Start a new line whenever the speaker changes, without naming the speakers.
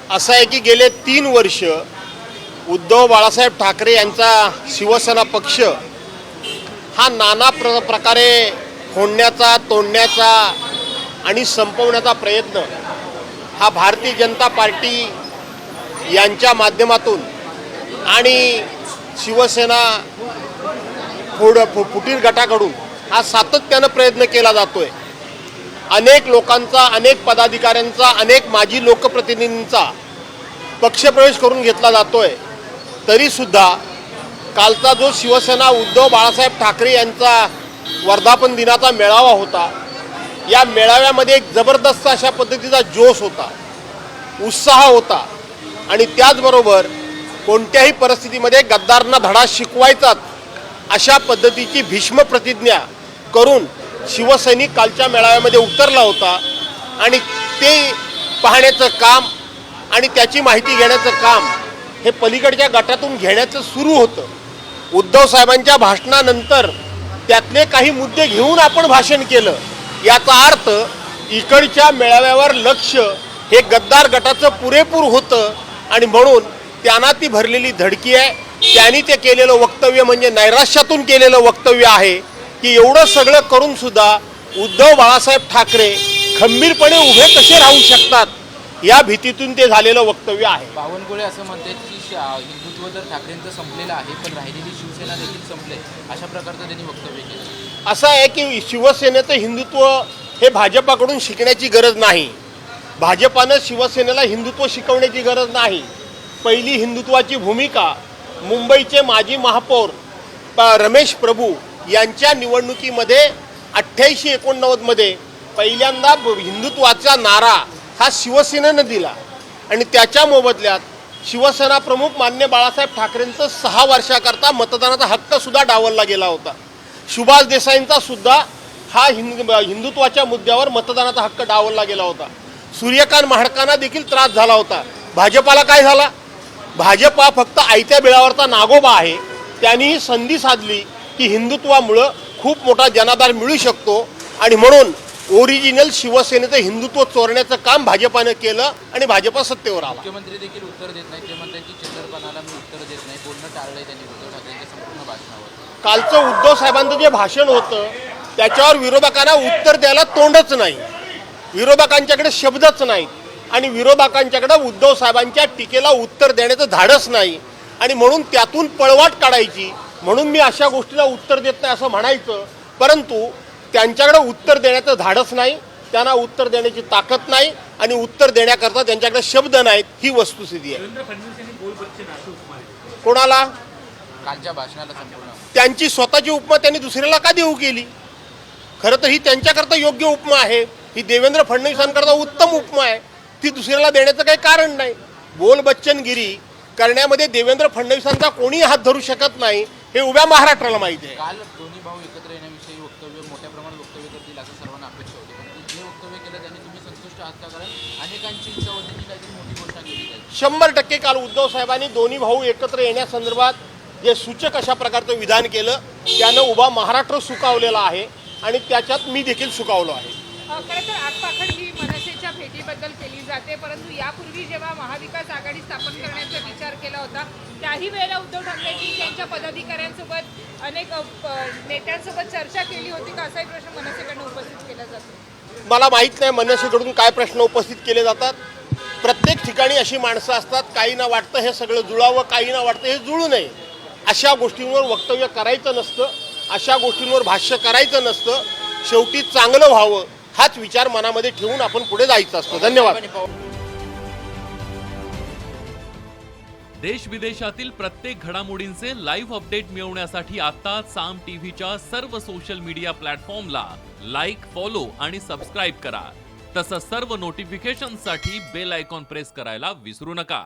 असं आहे की गेले 3 वर्ष उद्धव बाळासाहेब ठाकरे यांचा शिवसेना पक्ष हा नाना प्रकारे फोडण्याचा, तोडण्याचा आणि संपवण्याचा प्रयत्न हा भारतीय जनता पार्टी यांच्या माध्यमातून आणि शिवसेना फुटीर गटाकडून हा सातत्यानं प्रयत्न केला जातोय। अनेक लोकांचा, अनेक पदाधिकाऱ्यांचा, अनेक माजी लोकप्रतिनिधींचा पक्षप्रवेश करून घेतला जातोय। तरी सुद्धा कालचा जो शिवसेना उद्धव बाळासाहेब ठाकरे यांचा वर्धापन दिनाचा मेळावा होता, या मेळाव्यामध्ये एक जबरदस्त अशा पद्धतीचा जोश होता, उत्साह होता आणि त्याचबरोबर कोणत्याही परिस्थितीमध्ये गद्दारांना धडा शिकवायचाच अशा पद्धतीची भीष्म प्रतिज्ञा करून शिवसैनिक कालच्या मेळाव्यामध्ये उतरला होता आणि ते पाहण्याचं काम आणि त्याची माहिती घेण्याचं काम हे पलीकडच्या गटातून घेण्याचं सुरू होतं। उद्धव साहेबांच्या भाषणानंतर त्यातले काही मुद्दे घेऊन आपण भाषण केलं, याचा अर्थ इकडच्या मेळाव्यावर लक्ष हे गद्दार गटाचं पुरेपूर होतं आणि म्हणून त्यांना ती भरलेली धडकी आहे। त्यांनी ते केलेलं वक्तव्य म्हणजे नैराश्यातून केलेलं वक्तव्य आहे की एवढं सगळं करून सुद्धा उद्धव बाळासाहेब ठाकरे खंबीरपणे उभे कसे राहू शकतात, या भीतीतून ते झालेलं वक्तव्य आहे।
बावनकुळे असं म्हणतात की हिंदुत्व तर ठाकरेंचं संपलेलं आहे, पण राहिलेली शिवसेना देखील संपले, अशा प्रकारचं त्यांनी वक्तव्य केलं।
असं आहे की शिवसेनेचं हिंदुत्व हे भाजपाकडून शिकण्याची गरज नाही, भाजपानं शिवसेनेला हिंदुत्व शिकवण्याची गरज नाही। पहिली हिंदुत्वाची भूमिका मुंबईचे माजी महापौर रमेश प्रभू यांच्या निवडणुकीमध्ये 88-89 मध्ये पहिल्यांदा हिंदुत्वाचा नारा हा शिवसेनेनं दिला आणि त्याच्या मोबदल्यात शिवसेना प्रमुख मान्य बाळासाहेब ठाकरेंचं 6 वर्षाकरता मतदानाचा हक्क सुद्धा डावलला गेला होता। सुभाष देसाईंचा सुद्धा हा हिंदुत्वाच्या मुद्द्यावर मतदानाचा हक्क डावलला गेला होता। सूर्यकांत महाडकांना देखील त्रास झाला होता। भाजपाला काय झाला? भाजपा फक्त आयत्या बिळावरचा नागोबा आहे। त्यांनी संधी साधली की हिंदुत्वामुळं खूप मोठा जनाधार मिळू शकतो आणि म्हणून ओरिजिनल शिवसेनेचं हिंदुत्व चोरण्याचं काम भाजपानं केलं आणि भाजपा सत्तेवर आला।
मुख्यमंत्री देखील उत्तर देत नाही, ते म्हणतात की चिल्लरपणाला मी उत्तर देत नाही, बोलणं टाळलंय त्यांनी उद्धव ठाकरेंच्या संपूर्ण भाषणावर।
कालचं उद्धव साहेबांचं जे भाषण होतं त्याच्यावर विरोधकांना उत्तर द्यायला तोंडच नाही, विरोधकांच्याकडे शब्दच नाहीत आणि विरोधकांच्याकडे उद्धव साहेबांच्या टीकेला उत्तर देण्याचं धाडस नाही आणि म्हणून त्यातून पळवाट काढायची, म्हणून मी अशा गोष्टीला उत्तर देत नाही असं म्हणायचं, परंतु त्यांच्याकडे उत्तर देण्याचं धाडस नाही, त्यांना उत्तर देण्याची ताकद नाही आणि उत्तर देण्याकरता त्यांच्याकडे शब्द नाहीत, ही वस्तुस्थिती आहे। कोणाला?
कालच्या भाषणाला संपूर्ण
त्यांची स्वतःची उपमा त्यांनी दुसऱ्याला का देऊ केली? खरं तर ही त्यांच्याकरता योग्य उपमा आहे, ही देवेंद्र फडणवीसांकरता उत्तम उपमा आहे, ती दुसऱ्याला देण्याचं काही कारण नाही। बोलबच्चनगिरी करण्यामध्ये देवेंद्र फडणवीसांचा कोणी हात धरू शकत नाही, हे उभ्या महाराष्ट्राला माहिती आहे।
काल दोन्ही भाऊ एकत्र येण्याविषयी वक्तव्य मोठ्या प्रमाणात वक्तव्य करतील असं सर्वांना अपेक्षा होती, पण जे वक्तव्य केलं त्यांनी तुम्ही संतुष्ट आहात का? कारण अनेकांची इच्छा होती की काहीतरी मोठी घोषणा केली जाईल।
100% काल उद्धव साहेबांनी दोन्ही भाऊ एकत्र येण्यासंदर्भात जे सूचक अशा प्रकारचं विधान केलं त्यानं उभा महाराष्ट्र सुखावलेला आहे आणि त्याच्यात मी देखील सुखावलो आहे।
खरं तर आगपाखड ही मनसेच्या भेटीबद्दल केली जाते, परंतु यापूर्वी जेव्हा महाविकास आघाडी स्थापन करण्याचा विचार केला होता त्याही वेळेला उद्धव ठाकरेंनी त्यांच्या पदाधिकाऱ्यांसोबत अनेक नेत्यांसोबत चर्चा केली होती का, असाही प्रश्न मनसेकडून उपस्थित केला जातो।
मला माहीत नाही मनसेकडून काय प्रश्न उपस्थित केले जातात। प्रत्येक ठिकाणी अशी माणसं असतात, काहींना वाटतं हे सगळं जुळावं, काहींना वाटतं हे जुळू नये, अशा गोष्टींवर वक्तव्य करायचं नसतं, अशा गोष्टींवर भाष्य करायचं नसतं। शेवटी चांगलं व्हावं हाच विचार मनामध्ये ठेवून आपण पुढे जायचं असतं। धन्यवाद।
देश विदेशातील प्रत्येक घडामोडींचे लाईव्ह अपडेट मिळवण्यासाठी आता साम टीव्हीच्या सर्व सोशल मीडिया प्लॅटफॉर्मला लाईक, फॉलो आणि सबस्क्राईब करा। तसंच सर्व नोटिफिकेशनसाठी बेल आयकॉन प्रेस करायला विसरू नका।